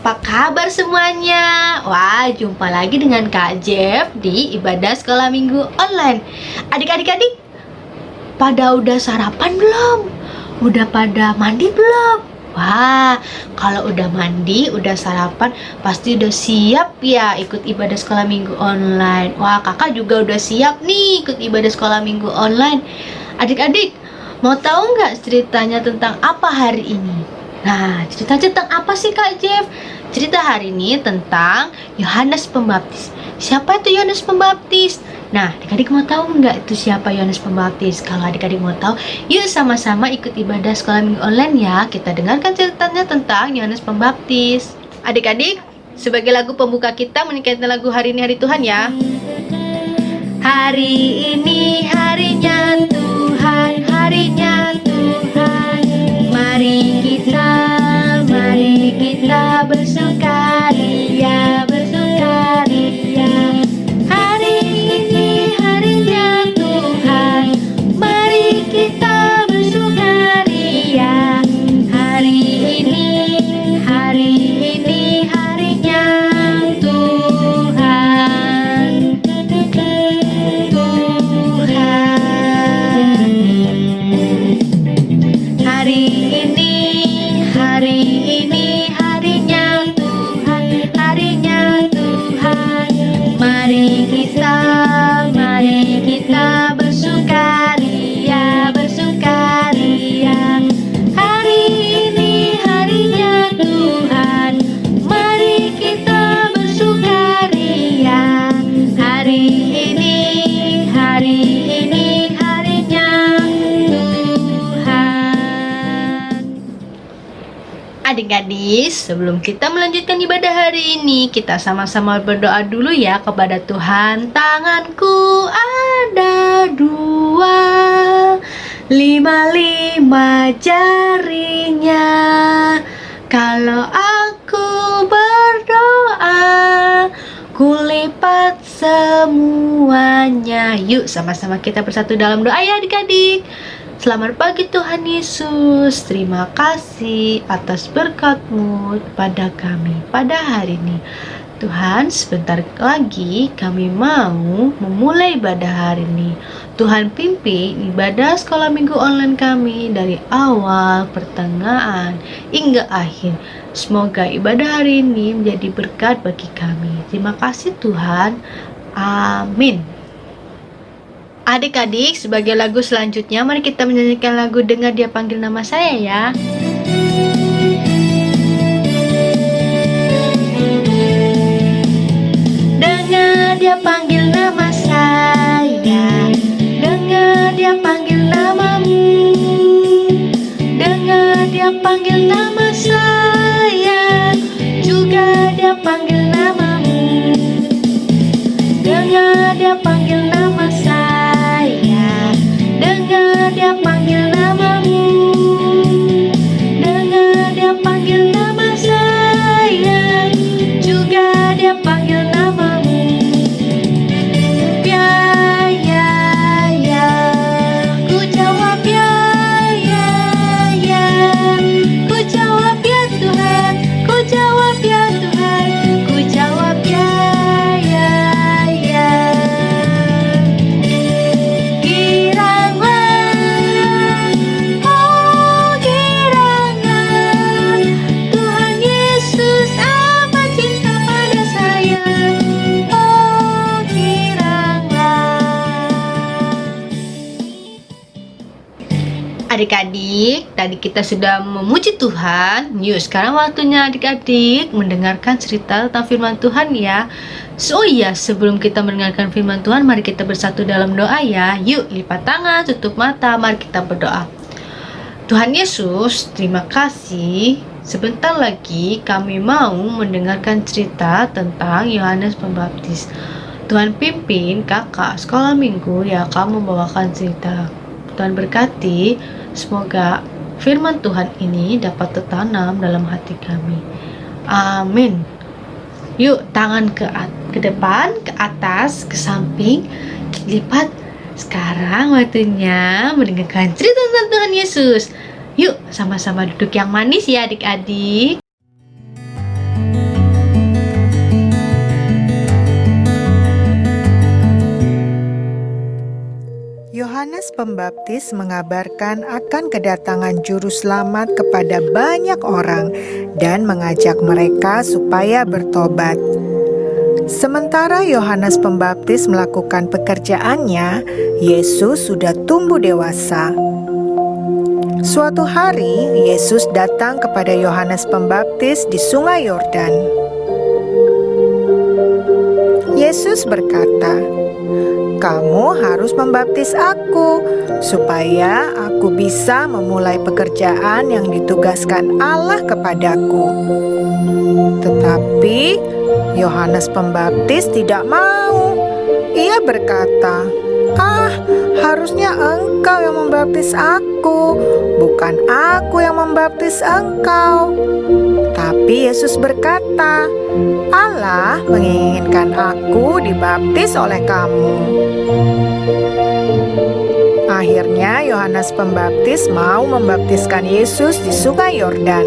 apa kabar semuanya? Wah, jumpa lagi dengan Kak Jeff di Ibadah Sekolah Minggu Online. Adik-adik, pada udah sarapan belum? Udah pada mandi belum? Wah, kalau udah mandi, udah sarapan, pasti udah siap ya ikut Ibadah Sekolah Minggu Online. Wah, kakak juga udah siap nih ikut Ibadah Sekolah Minggu Online. Adik-adik, mau tahu nggak ceritanya tentang apa hari ini? Nah, cerita tentang apa sih Kak Jeff? Cerita hari ini tentang Yohanes Pembaptis. Siapa itu Yohanes Pembaptis? Nah, adik-adik mau tahu nggak itu siapa Yohanes Pembaptis? Kalau adik-adik mau tahu, yuk sama-sama ikut Ibadah Sekolah Minggu Online ya. Kita dengarkan ceritanya tentang Yohanes Pembaptis. Adik-adik, sebagai lagu pembuka kita menyanyikan lagu Hari Ini Hari Tuhan ya. Hari ini harinya Tuhan, harinya Tuhan. Mari kita bersukaria, bersukaria. Hari ini harinya Tuhan, mari kita bersukaria. Hari ini harinya Tuhan, Tuhan. Hari ini harinya Tuhan, harinya Tuhan. Mari kita bersukaria, bersukaria. Hari ini harinya Tuhan, mari kita bersukaria. Hari ini harinya Tuhan. Adik-adik, sebelum kita melanjutkan ibadah hari ini, kita sama-sama berdoa dulu ya kepada Tuhan. Tanganku ada dua, lima jarinya. Kalau aku berdoa, kulipat semuanya. Yuk sama-sama kita bersatu dalam doa ya adik-adik. Selamat pagi Tuhan Yesus, terima kasih atas berkat-Mu pada kami pada hari ini. Tuhan, sebentar lagi kami mau memulai ibadah hari ini. Tuhan pimpin ibadah sekolah minggu online kami dari awal, pertengahan, hingga akhir. Semoga ibadah hari ini menjadi berkat bagi kami. Terima kasih Tuhan. Amin. Adik-adik, sebagai lagu selanjutnya, mari kita menyanyikan lagu Dengar Dia Panggil Nama Saya ya. Dengar Dia panggil nama saya, dengar Dia panggil namamu, dengar Dia panggil nama saya, juga Dia panggil namamu. Dengar Dia panggil nama saya, dengar Dia panggil namamu, dengar Dia panggil nama saya, juga Dia panggil namamu. Ya, ku jawab ya, ku jawab ya Tuhan, ku jawab ya Tuhan, ku jawab ya. Adik-adik, tadi kita sudah memuji Tuhan. Yuk, sekarang waktunya adik-adik mendengarkan cerita tentang firman Tuhan ya. So ya, sebelum kita mendengarkan firman Tuhan, mari kita bersatu dalam doa ya. Yuk, lipat tangan, tutup mata, mari kita berdoa. Tuhan Yesus, terima kasih. Sebentar lagi kami mau mendengarkan cerita tentang Yohanes Pembaptis. Tuhan pimpin kakak sekolah minggu yang akan membawakan cerita. Tuhan berkati, semoga firman Tuhan ini dapat tertanam dalam hati kami. Amin. Yuk, tangan ke depan, ke atas, ke samping, lipat. Sekarang waktunya mendengarkan cerita tentang Tuhan Yesus. Yuk, sama-sama duduk yang manis ya adik-adik. Yohanes Pembaptis mengabarkan akan kedatangan Juru Selamat kepada banyak orang dan mengajak mereka supaya bertobat. Sementara Yohanes Pembaptis melakukan pekerjaannya, Yesus sudah tumbuh dewasa. Suatu hari, Yesus datang kepada Yohanes Pembaptis di Sungai Yordan. Yesus berkata, "Kamu harus membaptis aku, supaya aku bisa memulai pekerjaan yang ditugaskan Allah kepadaku." Tetapi Yohanes Pembaptis tidak mau. Ia berkata, harusnya engkau yang membaptis aku, bukan aku yang membaptis engkau." Tapi Yesus berkata, "Allah menginginkan aku dibaptis oleh kamu." Akhirnya Yohanes Pembaptis mau membaptiskan Yesus di Sungai Yordan.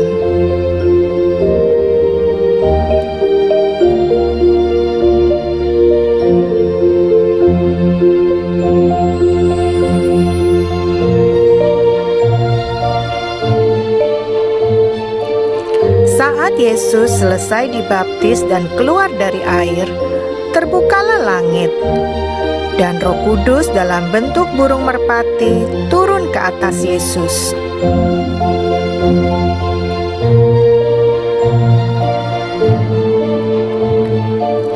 Saat Yesus selesai dibaptis dan keluar dari air, terbukalah langit, dan Roh Kudus dalam bentuk burung merpati turun ke atas Yesus.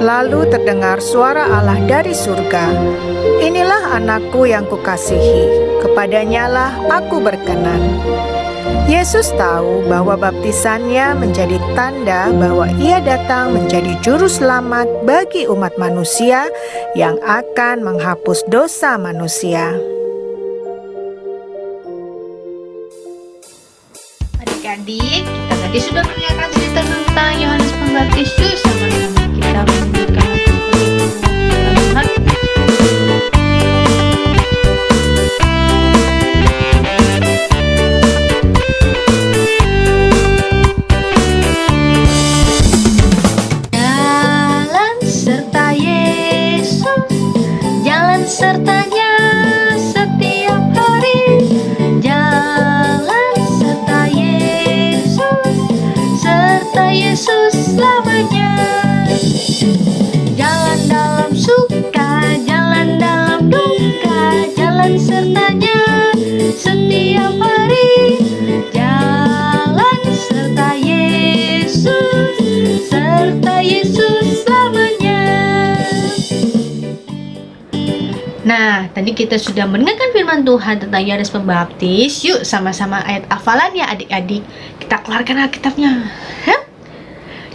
Lalu terdengar suara Allah dari surga, "Inilah anakku yang kukasihi, kepadanyalah aku berkenan." Yesus tahu bahwa baptisannya menjadi tanda bahwa ia datang menjadi juru selamat bagi umat manusia yang akan menghapus dosa manusia. Adik-adik, kita tadi sudah mendengarkan cerita tentang Yohanes Pembaptis. Yuk sama-sama kita melanjutkan Tuhan. Sertanya setiap hari, jalan serta Yesus, serta Yesus selamanya. Jalan dalam suka, jalan dalam duka, jalan sertanya setiap hari, jalan serta Yesus, serta Yesus selamanya. Nah, tadi kita sudah mendengarkan firman Tuhan tentang Yohanes Pembaptis. Yuk sama-sama ayat hafalannya adik-adik. Kita keluarkan Alkitabnya.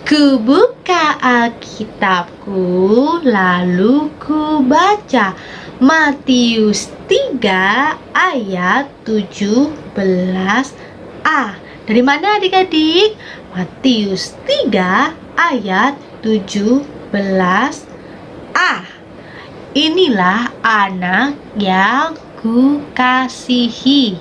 Ku buka Alkitabku, lalu ku baca Matius 3 ayat 17a. Dari mana adik-adik? Matius 3 ayat 17a. Inilah anak yang kukasihi.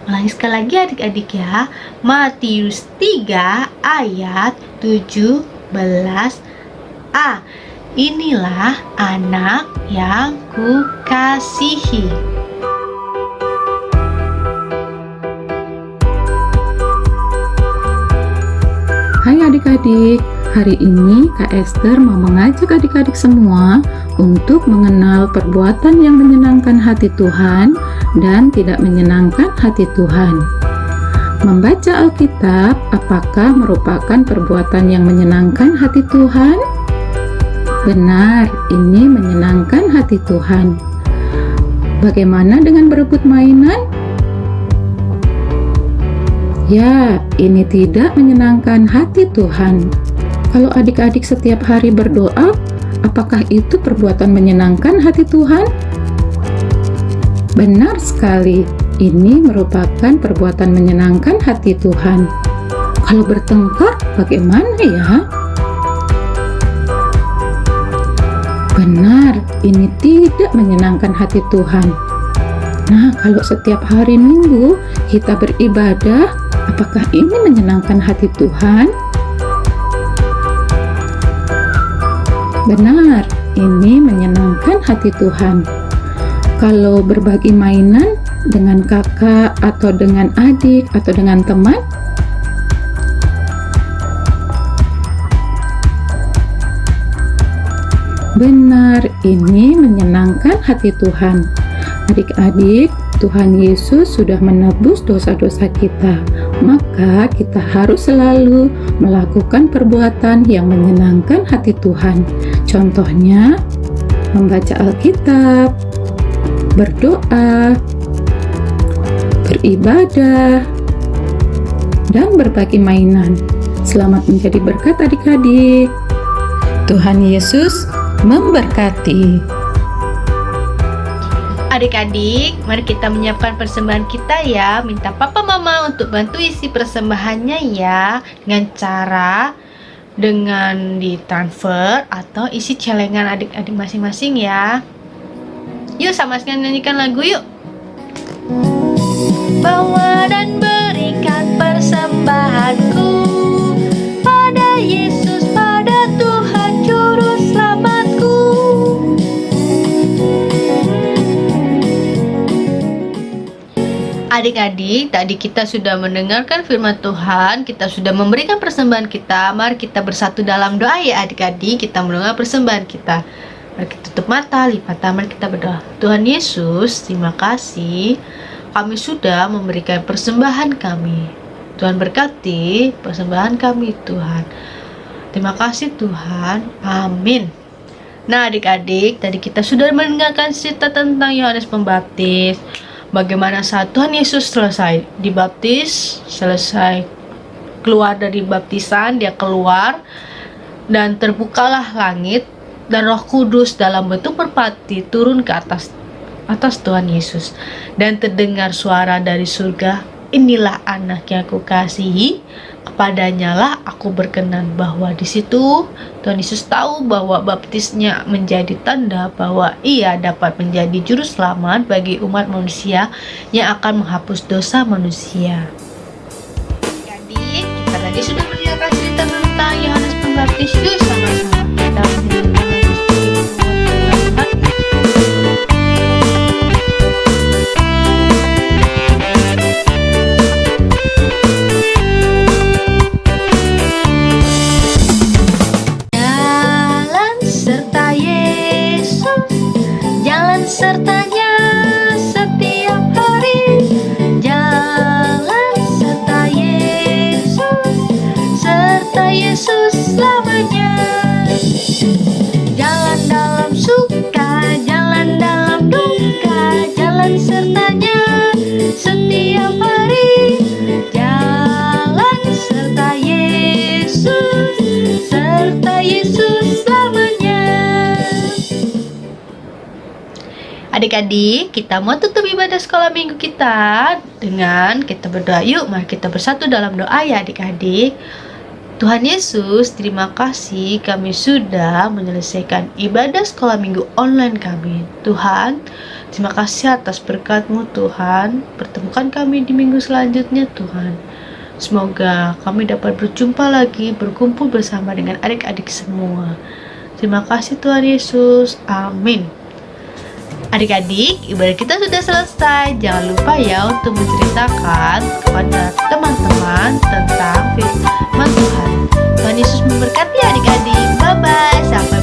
Ulangi sekali lagi adik-adik ya. Matius 3 ayat 17a. Inilah anak yang kukasihi. Hai adik-adik, hari ini Kak Esther mau mengajak adik-adik semua untuk mengenal perbuatan yang menyenangkan hati Tuhan dan tidak menyenangkan hati Tuhan. Membaca Alkitab apakah merupakan perbuatan yang menyenangkan hati Tuhan? Benar, ini menyenangkan hati Tuhan. Bagaimana dengan berebut mainan? Ya, ini tidak menyenangkan hati Tuhan. Kalau adik-adik setiap hari berdoa, apakah itu perbuatan menyenangkan hati Tuhan? Benar sekali, ini merupakan perbuatan menyenangkan hati Tuhan. Kalau bertengkar, bagaimana ya? Benar, ini tidak menyenangkan hati Tuhan. Nah, kalau setiap hari Minggu kita beribadah, apakah ini menyenangkan hati Tuhan? Benar, ini menyenangkan hati Tuhan. Kalau berbagi mainan dengan kakak atau dengan adik atau dengan teman, benar, ini menyenangkan hati Tuhan. Adik-adik, Tuhan Yesus sudah menebus dosa-dosa kita, maka kita harus selalu melakukan perbuatan yang menyenangkan hati Tuhan. Contohnya, membaca Alkitab, berdoa, beribadah, dan berbagi mainan. Selamat menjadi berkat adik-adik. Tuhan Yesus memberkati. Adik-adik, mari kita menyiapkan persembahan kita ya. Minta papa mama untuk bantu isi persembahannya ya, dengan ditransfer atau isi celengan adik-adik masing-masing ya. Yuk sama-sama nyanyikan lagu yuk. Bawa dan berikan persembahanku pada Yesus, pada Tuhan Juru Selamatku. Adik-adik, tadi kita sudah mendengarkan firman Tuhan, kita sudah memberikan persembahan kita. Mari kita bersatu dalam doa ya adik-adik, kita mendengar persembahan kita. Mari kita tutup mata, lipat tangan, mari kita berdoa. Tuhan Yesus, terima kasih kami sudah memberikan persembahan kami. Tuhan berkati persembahan kami Tuhan. Terima kasih Tuhan, amin. Nah adik-adik, tadi kita sudah mendengarkan cerita tentang Yohanes Pembaptis. Bagaimana saat Tuhan Yesus selesai dibaptis, selesai keluar dari baptisan, dia keluar dan terbukalah langit dan Roh Kudus dalam bentuk merpati turun ke atas Tuhan Yesus, dan terdengar suara dari surga, inilah anak yang aku kasihi, kepadanya lah aku berkenan. Bahwa di situ Tuhan Yesus tahu bahwa baptisnya menjadi tanda bahwa ia dapat menjadi juru selamat bagi umat manusia yang akan menghapus dosa manusia. Jadi kita tadi sudah mendengarkan cerita tentang Yohanes Pembaptis. Yuk sama-sama kita mendengarkan lagu seperti sertanya setiap hari, jalan serta Yesus selamanya. Jalan dalam suka, jalan dalam duka, jalan sertanya setiap hari, jalan serta Yesus selamanya. Adik-adik, kita mau tutup ibadah sekolah minggu kita dengan kita berdoa. Yuk, mari kita bersatu dalam doa ya adik-adik. Tuhan Yesus, terima kasih kami sudah menyelesaikan ibadah sekolah minggu online kami. Tuhan, terima kasih atas berkat-Mu Tuhan. Pertemukan kami di minggu selanjutnya Tuhan. Semoga kami dapat berjumpa lagi, berkumpul bersama dengan adik-adik semua. Terima kasih Tuhan Yesus. Amin. Adik-adik, ibadah kita sudah selesai. Jangan lupa ya untuk menceritakan kepada teman-teman tentang firman Tuhan. Tuhan Yesus memberkati adik-adik. Bye-bye. Sampai